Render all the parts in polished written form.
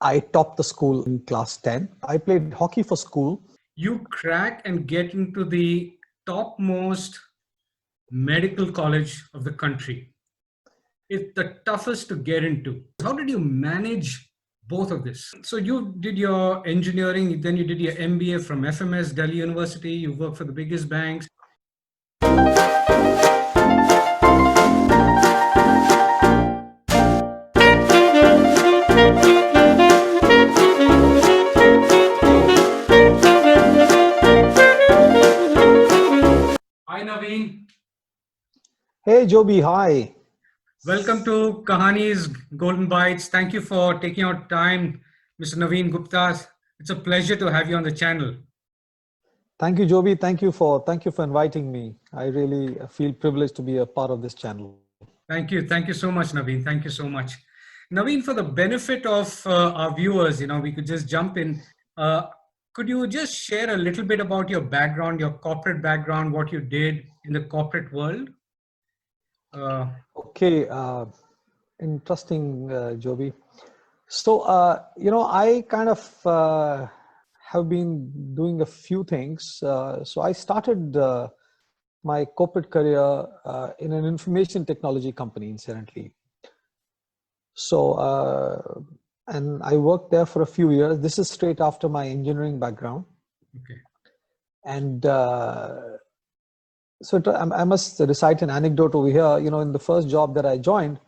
I topped the school in class 10. I played hockey for school. You crack and get into the topmost medical college of the country. It's the toughest to get into. How did you manage both of this? So you did your engineering, then you did your MBA from FMS, Delhi University. You worked for the biggest banks. Hi, Naveen. Hey, Joby, hi. Welcome to Kahani's Golden Bites. Thank you for taking out time, Mr. Naveen Gupta. It's a pleasure to have you on the channel. Thank you, Joby. Thank you for inviting me. I really feel privileged to be a part of this channel. Thank you. Thank you so much, Naveen. Thank you so much. Naveen, for the benefit of our viewers, we could just jump in. Could you just share a little bit about your background, your corporate background, what you did in the corporate world? Okay, interesting, Joby. So, I kind of have been doing a few things. So I started my corporate career in an information technology company, incidentally. So, and I worked there for a few years. This is straight after my engineering background. Okay. And so I must recite an anecdote over here. In the first job that I joined,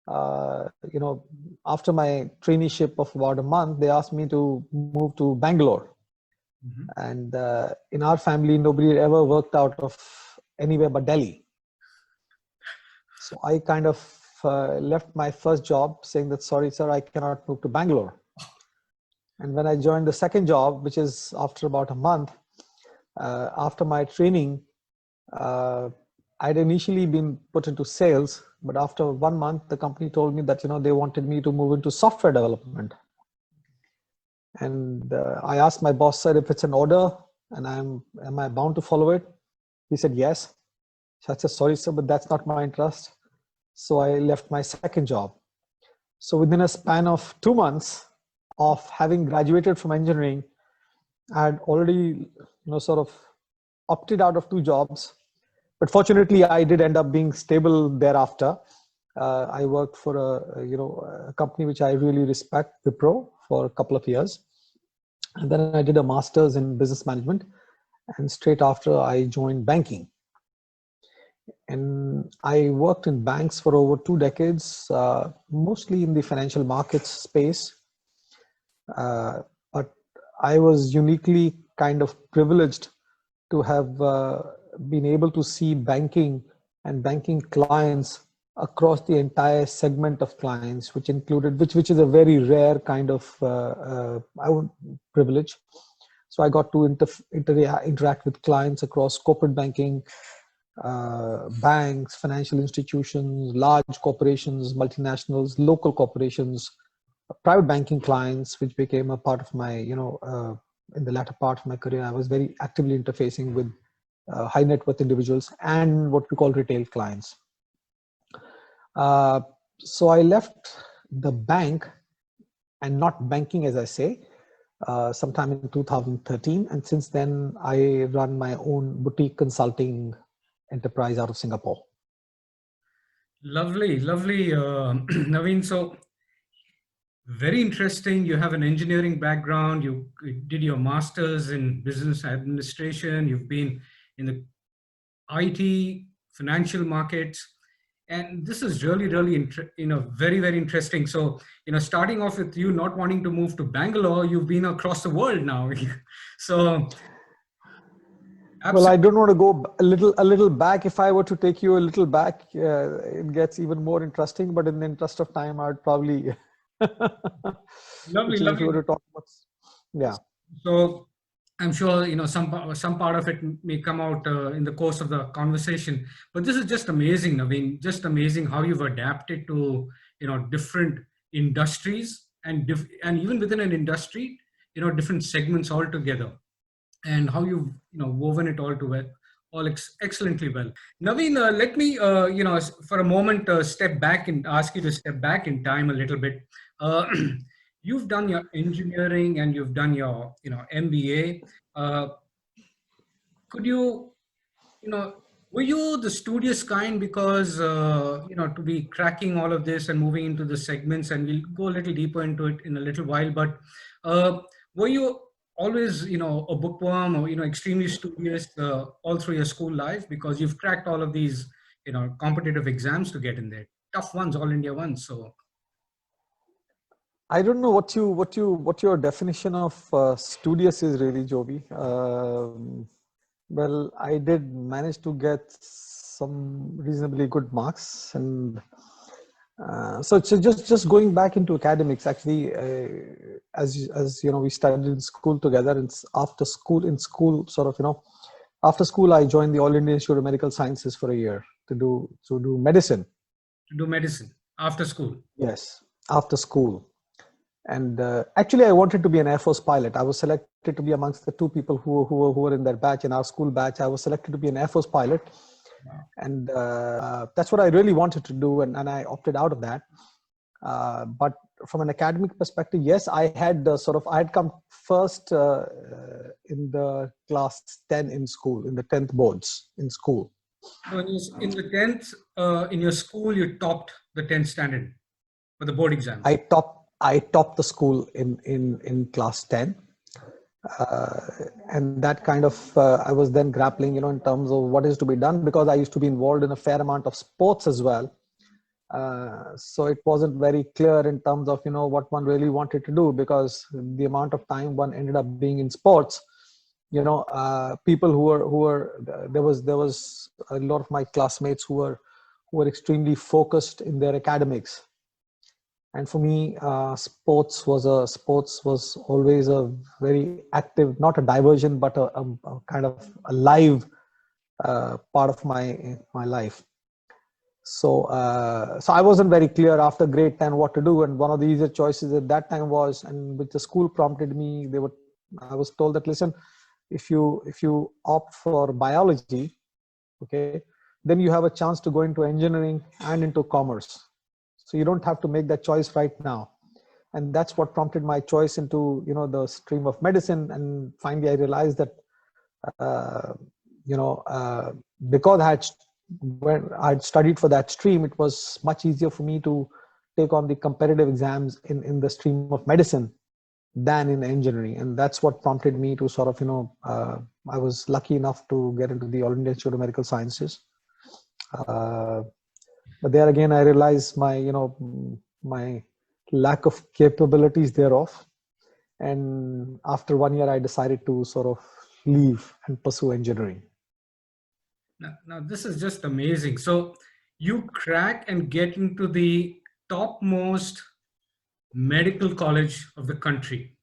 after my traineeship of about a month, they asked me to move to Bangalore. Mm-hmm. And in our family, nobody had ever worked out of anywhere but Delhi. So I kind of left my first job saying that, sorry, sir, I cannot move to Bangalore. And when I joined the second job, which is after about a month, after my training, I'd initially been put into sales, but after 1 month, the company told me that, they wanted me to move into software development. And I asked my boss, sir, if it's an order and am I bound to follow it? He said, yes. So I said, sorry, sir, but that's not my interest. So I left my second job. So within a span of 2 months of having graduated from engineering, I had already, sort of opted out of 2 jobs. But fortunately, I did end up being stable thereafter. I worked for a company which I really respect, Wipro, for a couple of years. And then I did a master's in business management. And straight after, I joined banking. And I worked in banks for over 2 decades, mostly in the financial markets space. But I was uniquely kind of privileged to have been able to see banking and banking clients across the entire segment of clients, which included, which is a very rare kind of privilege. So I got to interact with clients across corporate banking, banks, financial institutions, large corporations, multinationals, local corporations, private banking clients, which became a part of my, in the latter part of my career, I was very actively interfacing with high net worth individuals and what we call retail clients. So I left the bank and not banking, as I say, sometime in 2013. And since then, I run my own boutique consulting enterprise out of Singapore. Lovely, lovely, Naveen. So very interesting. You have an engineering background. You did your master's in business administration. You've been in the IT, financial markets, and this is really, really, very, very interesting. So, starting off with you not wanting to move to Bangalore, you've been across the world now. So, absolutely. Well, I don't want to go a little back. If I were to take you a little back, it gets even more interesting. But in the interest of time, I'd probably. Lovely, lovely. If you were to talk about, yeah. So I'm sure some part of it may come out in the course of the conversation. But this is just amazing, Naveen. Just amazing how you've adapted to different industries and even within an industry, different segments altogether, and how you've woven it all together. Excellently well. Naveen, let me, for a moment, step back and ask you to step back in time a little bit. you've done your engineering and you've done your, MBA. Could you know, were you the studious kind? Because, to be cracking all of this and moving into the segments, and we'll go a little deeper into it in a little while, but uh, were you always, a bookworm or, extremely studious all through your school life? Because you've cracked all of these, competitive exams to get in there, tough ones, all India ones. So, I don't know what your definition of studious is really, Joby. Well, I did manage to get some reasonably good marks, and so just going back into academics. Actually, as you know, we studied in school together, and after school, sort of, after school, I joined the All India Institute of Medical Sciences for a year to do medicine. to do medicine after school. Yes, after school. And actually, I wanted to be an Air Force pilot. I was selected to be amongst the two people who were in that batch, in our school batch. I was selected to be an Air Force pilot. Wow. And that's what I really wanted to do. And I opted out of that. But from an academic perspective, yes, I had I had come first in the class 10 in school, in the 10th boards in school. So in the 10th, in your school, you topped the 10th standard for the board exams. I topped the school in class 10. And that kind of, I was then grappling, in terms of what is to be done, because I used to be involved in a fair amount of sports as well. So it wasn't very clear in terms of, what one really wanted to do, because the amount of time one ended up being in sports, people there was a lot of my classmates who were extremely focused in their academics. And for me, sports was always a very active, not a diversion, but a kind of a live part of my life. So I wasn't very clear after grade 10 what to do. And one of the easier choices at that time was, and which the school prompted me, I was told that, listen, if you opt for biology, okay, then you have a chance to go into engineering and into commerce. So you don't have to make that choice right now. And that's what prompted my choice into, the stream of medicine. And finally, I realized that, because when I'd studied for that stream, it was much easier for me to take on the competitive exams in the stream of medicine than in engineering. And that's what prompted me to I was lucky enough to get into the All India Institute of Medical Sciences. But there again, I realized my lack of capabilities thereof. And after 1 year, I decided to leave and pursue engineering. Now this is just amazing. So you crack and get into the topmost medical college of the country.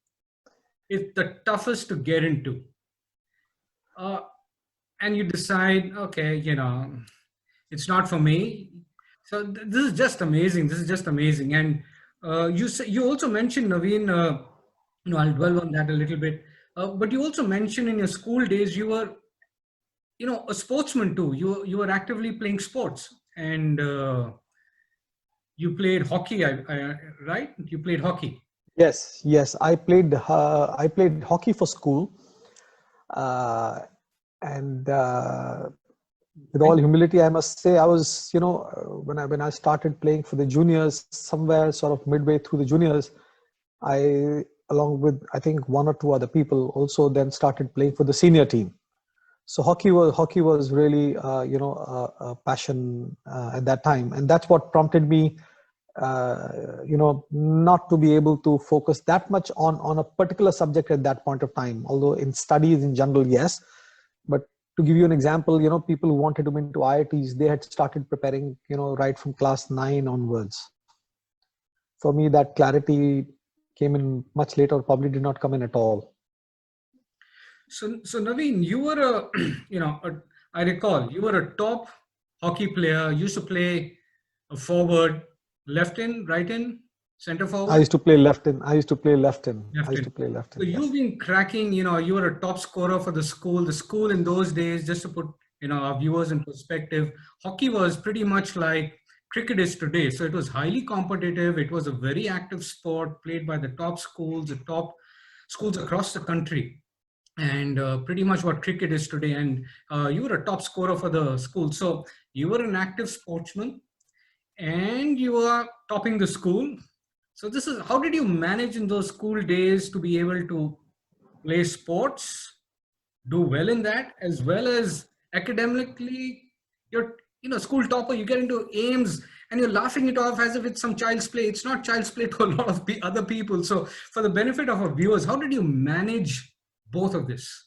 It's the toughest to get into. And you decide, okay, it's not for me. So this is just amazing. This is just amazing. And you also mentioned, Naveen, I'll dwell on that a little bit. But you also mentioned in your school days, you were, a sportsman too. You were actively playing sports, and you played hockey, right? You played hockey. Yes. I played hockey for school, and with all humility, I must say, I was, when I started playing for the juniors, somewhere midway through the juniors, I, along with I think one or two other people, also then started playing for the senior team. So hockey was really a passion at that time, and that's what prompted me not to be able to focus that much on a particular subject at that point of time. Although in studies in general, yes, but to give you an example, people who wanted to go into IITs, they had started preparing, right from class 9 onwards. For me, that clarity came in much later, probably did not come in at all. So Naveen, you were I recall you were a top hockey player. You used to play a forward, left in, right in, center forward. I used to play left in. So you've been cracking, you were a top scorer for the school. The school in those days, just to put, our viewers in perspective, hockey was pretty much like cricket is today. So it was highly competitive. It was a very active sport played by the top schools, the top schools across the country, and pretty much what cricket is today. And you were a top scorer for the school. So you were an active sportsman and you are topping the school. So this is, how did you manage in those school days to be able to play sports, do well in that, as well as academically? You're, you know, school topper, you get into aims and you're laughing it off as if it's some child's play. It's not child's play to a lot of other people. So for the benefit of our viewers, how did you manage both of this,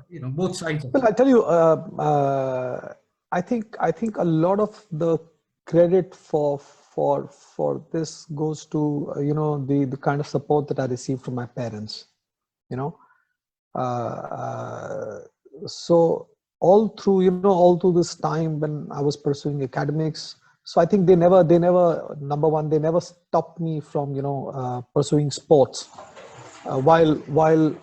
both sides of Well, it? I tell you, I think a lot of the credit for this goes to the kind of support that I received from my parents. You know, so all through this time when I was pursuing academics, so I think they never number one, they never stopped me from pursuing sports, while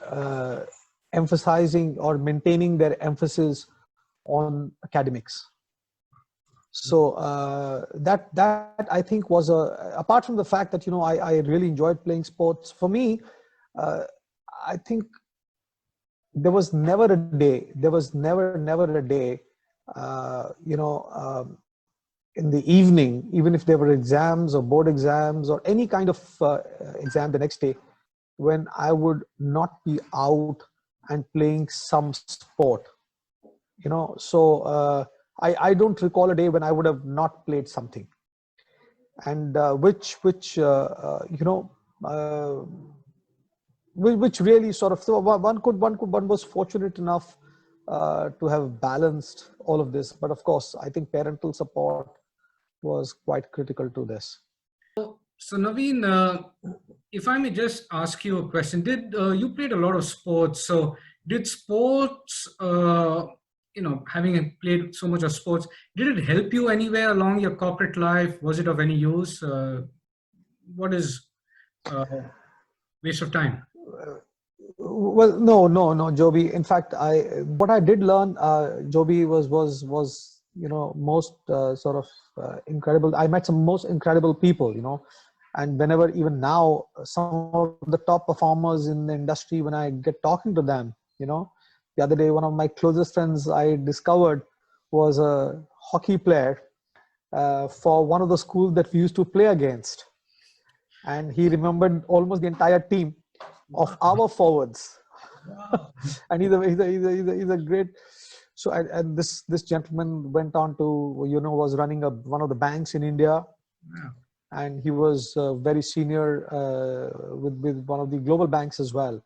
emphasizing or maintaining their emphasis on academics. So that I think was apart from the fact that I really enjoyed playing sports. For me, uh, I think there was never a day, never a day, in the evening, even if there were exams or board exams or any kind of exam the next day, when I would not be out and playing some sport. So I don't recall a day when I would have not played something, and which which really sort of, so one was fortunate enough to have balanced all of this. But of course, I think parental support was quite critical to this. So Naveen, if I may just ask you a question, did you played a lot of sports? So did sports, having played so much of sports, did it help you anywhere along your corporate life? Was it of any use? What is uh, waste of time? Well, no, Joby. In fact, what I did learn, Joby, was most sort of incredible. I met some most incredible people, and whenever, even now, some of the top performers in the industry, when I get talking to them, the other day, one of my closest friends I discovered was a hockey player for one of the schools that we used to play against, and he remembered almost the entire team of our forwards. Wow. And he's a great. So and this gentleman went on to was running one of the banks in India, Wow. and he was very senior with one of the global banks as well.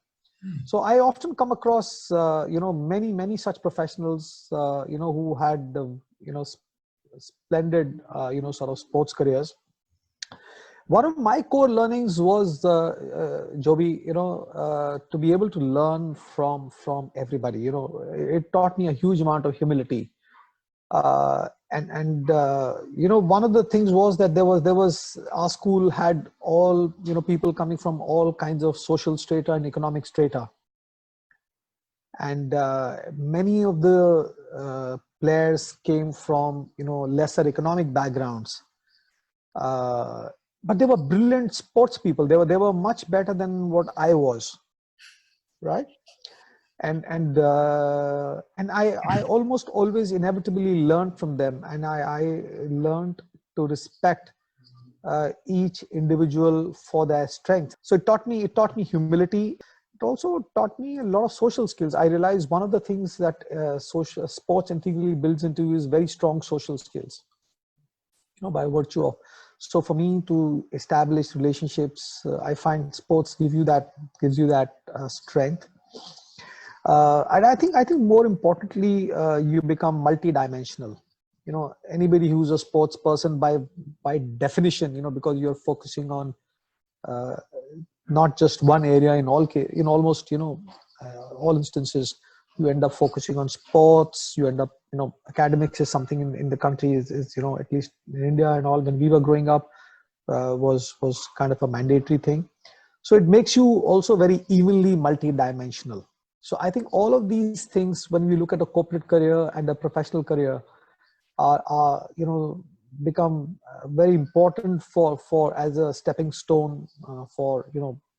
So I often come across many such professionals who had splendid sort of sports careers. One of my core learnings was, Joby, to be able to learn from everybody. It taught me a huge amount of humility. One of the things was that there was our school had all people coming from all kinds of social strata and economic strata, and many of the players came from lesser economic backgrounds. But they were brilliant sports people. They were much better than what I was, right? And I almost always inevitably learned from them, and I learned to respect each individual for their strength. So it taught me humility. It also taught me a lot of social skills. I realized one of the things that social sports integrally builds into is very strong social skills, by virtue of. So for me to establish relationships, I find sports gives you that strength. And I think more importantly, you become multidimensional. Anybody who's a sports person by definition, because you're focusing on not just one area in almost all instances. You end up focusing on sports. You end up, academics is something in the country is at least in India and all, when we were growing up, was kind of a mandatory thing. So it makes you also very evenly multidimensional. So I think all of these things, when we look at a corporate career and a professional career, are become very important for as a stepping stone for,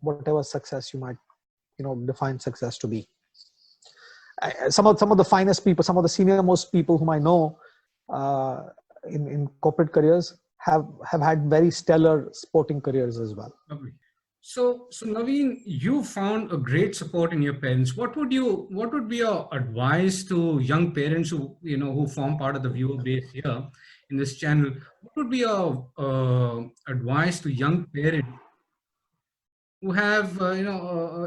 whatever success you might, define success to be. Some of the finest people, some of the senior most people whom I know uh, in corporate careers have had very stellar sporting careers as well. Lovely. So Naveen, you found a great support in your parents. What would be your advice to young parents who form part of the viewer base here in this channel? What would be your advice to young parents who have,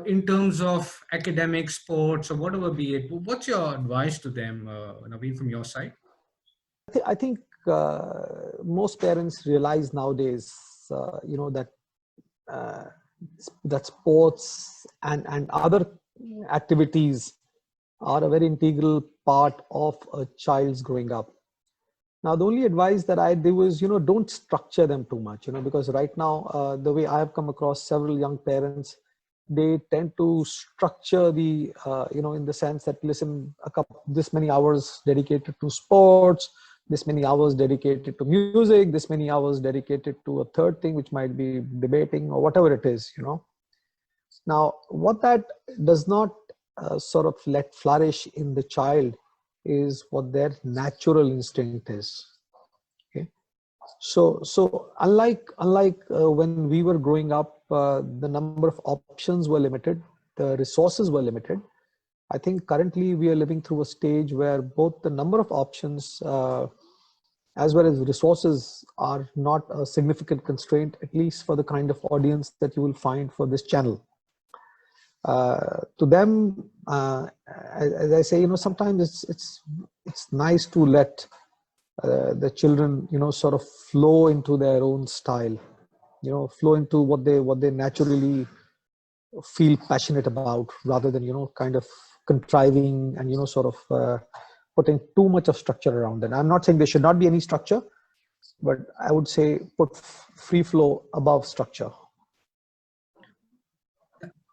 in terms of academic, sports, or whatever be it? What's your advice to them, Naveen, from your side? I think most parents realize nowadays, that uh, that sports and other activities are a very integral part of a child's growing up. Now, the only advice that I do is, don't structure them too much, because right now, the way I have come across several young parents, they tend to structure in the sense that, listen, this many hours dedicated to sports, this many hours dedicated to music, this many hours dedicated to a third thing, which might be debating or whatever it is, Now, what that does not sort of let flourish in the child is what their natural instinct is. Okay, so unlike when we were growing up, the number of options were limited, the resources were limited. I think currently we are living through a stage where both the number of options as well as resources are not a significant constraint, at least for the kind of audience that you will find for this channel. To them, as I say, sometimes it's nice to let the children, sort of flow into their own style, flow into what they naturally feel passionate about, rather than kind of contriving and sort of putting too much of structure around it. I'm not saying there should not be any structure, but I would say put free flow above structure.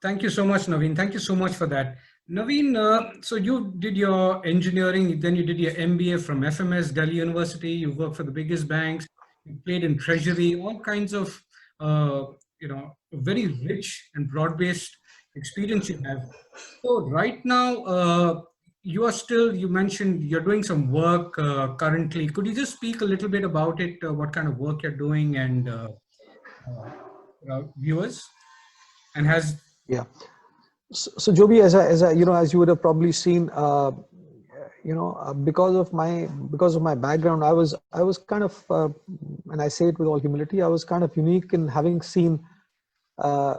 Thank you so much, Naveen. Thank you so much for that. Naveen, so you did your engineering, then you did your MBA from FMS, Delhi University. You worked for the biggest banks. You played in treasury, all kinds of, very rich and broad-based experience you have. So right now, you mentioned you're doing some work currently. Could you just speak a little bit about it, what kind of work you're doing, and viewers? And has Yeah. So Joby, as you would have probably seen, because of my background, I was kind of, and I say it with all humility, I was kind of unique in having seen, uh,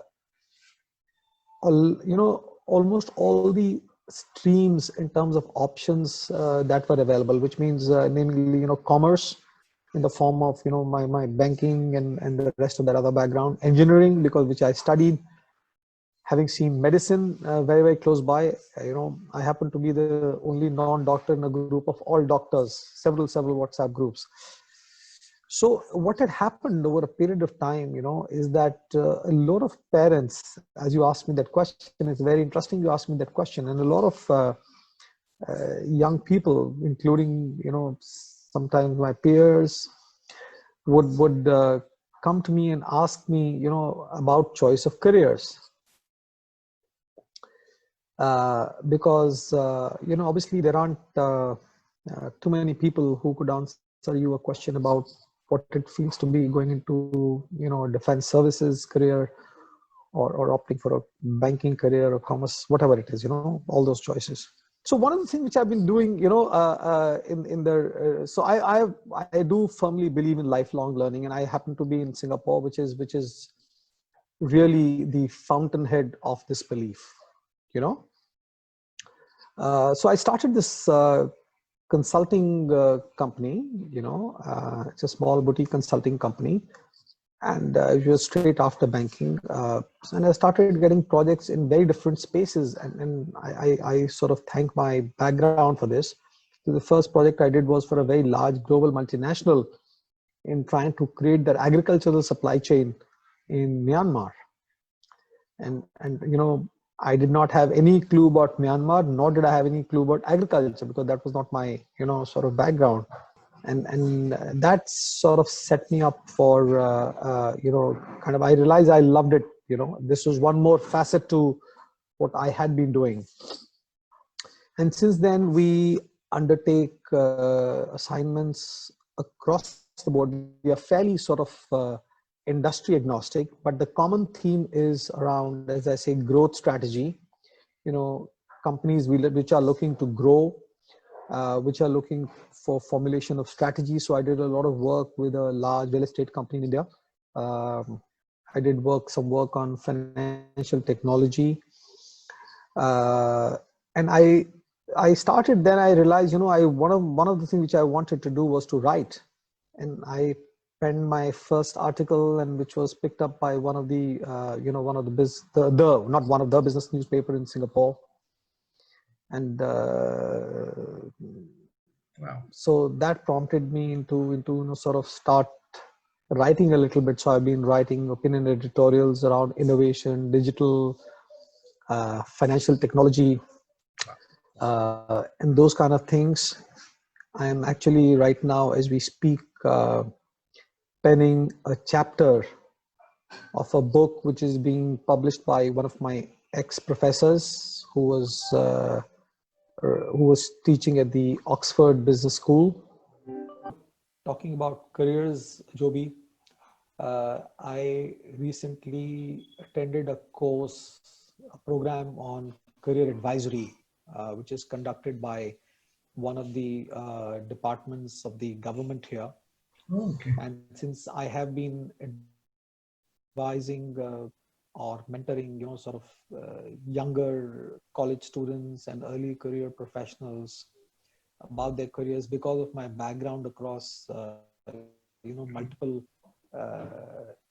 almost all the streams in terms of options that were available, which means namely, commerce in the form of, my banking and the rest of that other background, engineering, because which I studied, having seen medicine very, very close by. I happen to be the only non-doctor in a group of all doctors, several WhatsApp groups. So what had happened over a period of time, is that a lot of parents, as you asked me that question, it's very interesting you asked me that question, and a lot of young people, including, sometimes my peers, would come to me and ask me, about choice of careers. Because obviously there aren't too many people who could answer you a question about what it feels to be going into a defense services career, or opting for a banking career or commerce, whatever it is, all those choices. So one of the things which I've been doing, so I do firmly believe in lifelong learning, and I happen to be in Singapore, which is really the fountainhead of this belief. So I started this consulting company. It's a small boutique consulting company, and it was straight after banking. And I started getting projects in very different spaces, and I sort of thank my background for this. So the first project I did was for a very large global multinational in trying to create their agricultural supply chain in Myanmar. And I did not have any clue about Myanmar, nor did I have any clue about agriculture, because that was not my, sort of background. and that sort of set me up for kind of, I realized I loved it. This was one more facet to what I had been doing. And since then, we undertake assignments across the board. We are fairly sort of industry agnostic, but the common theme is around, as I say, growth strategy. Companies which are looking to grow, which are looking for formulation of strategy. So I did a lot of work with a large real estate company in India. I did some work on financial technology. And I started, then I realized, one of the things which I wanted to do was to write. And I penned my first article, and which was picked up by one of the, not one of the business newspaper in Singapore. And Wow. so that prompted me into sort of start writing a little bit. So I've been writing opinion editorials around innovation, digital, financial technology, and those kind of things. I am actually right now, as we speak, penning a chapter of a book which is being published by one of my ex-professors who was teaching at the Oxford Business School. Talking about careers, Joby, I recently attended a program on career advisory, which is conducted by one of the departments of the government here. Okay. And since I have been advising or mentoring, sort of younger college students and early career professionals about their careers, because of my background across, multiple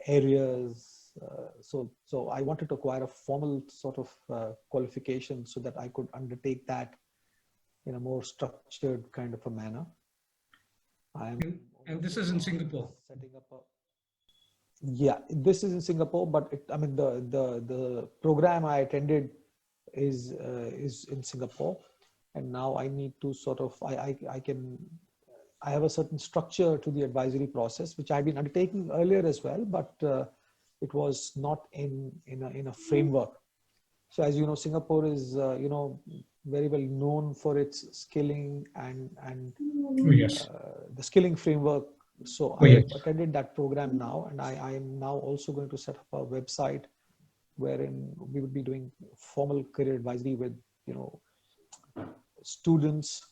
areas. So I wanted to acquire a formal sort of qualification so that I could undertake that in a more structured kind of a manner. And this is in Singapore. Setting up yeah, this is in Singapore, but the program I attended is in Singapore, and now I need to sort of I have a certain structure to the advisory process, which I've been undertaking earlier as well, but it was not in a framework. So as you know, Singapore is very well known for its skilling and Oh, yes. the skilling framework. So Oh, I yes. attended that program now, and I am now also going to set up a website wherein we would be doing formal career advisory with students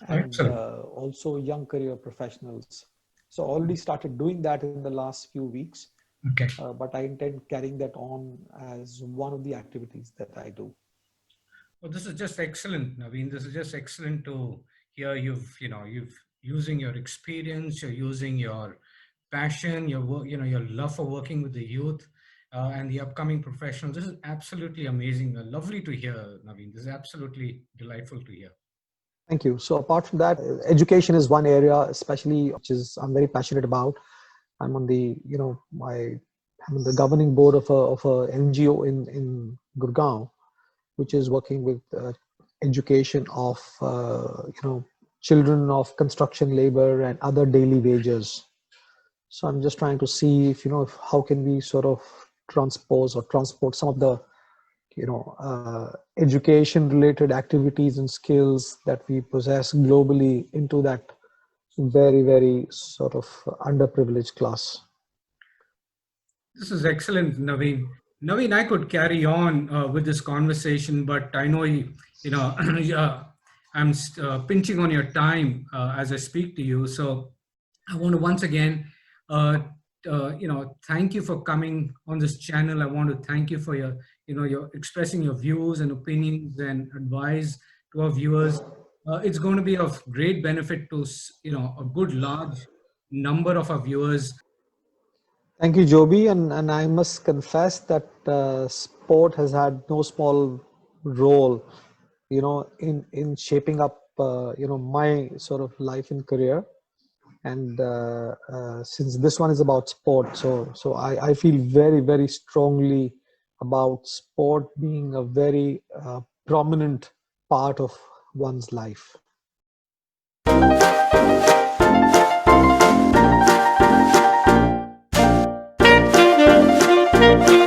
and also young career professionals. So I already started doing that in the last few weeks. Okay. But I intend carrying that on as one of the activities that I do. Well, this is just excellent, Naveen. This is just excellent to hear. You've using your experience, you're using your passion, your work, your love for working with the youth and the upcoming professionals. This is absolutely amazing. Lovely to hear, Naveen. This is absolutely delightful to hear. Thank you. So apart from that, education is one area, especially which is I'm very passionate about. I'm on the I'm on the governing board of a NGO in Gurgaon, which is working with education of children of construction labor and other daily wages. So I'm just trying to see if how can we sort of transport some of the education related activities and skills that we possess globally into that very, very sort of underprivileged class. This is excellent, Naveen. Naveen, I could carry on with this conversation, but I know I'm pinching on your time as I speak to you. So I want to once again, thank you for coming on this channel. I want to thank you for your expressing your views and opinions and advice to our viewers. It's going to be of great benefit to a good large number of our viewers. Thank you, Joby, and I must confess that sport has had no small role, in shaping up, my sort of life and career. And since this one is about sport, so I feel very, very strongly about sport being a very prominent part of one's life. you.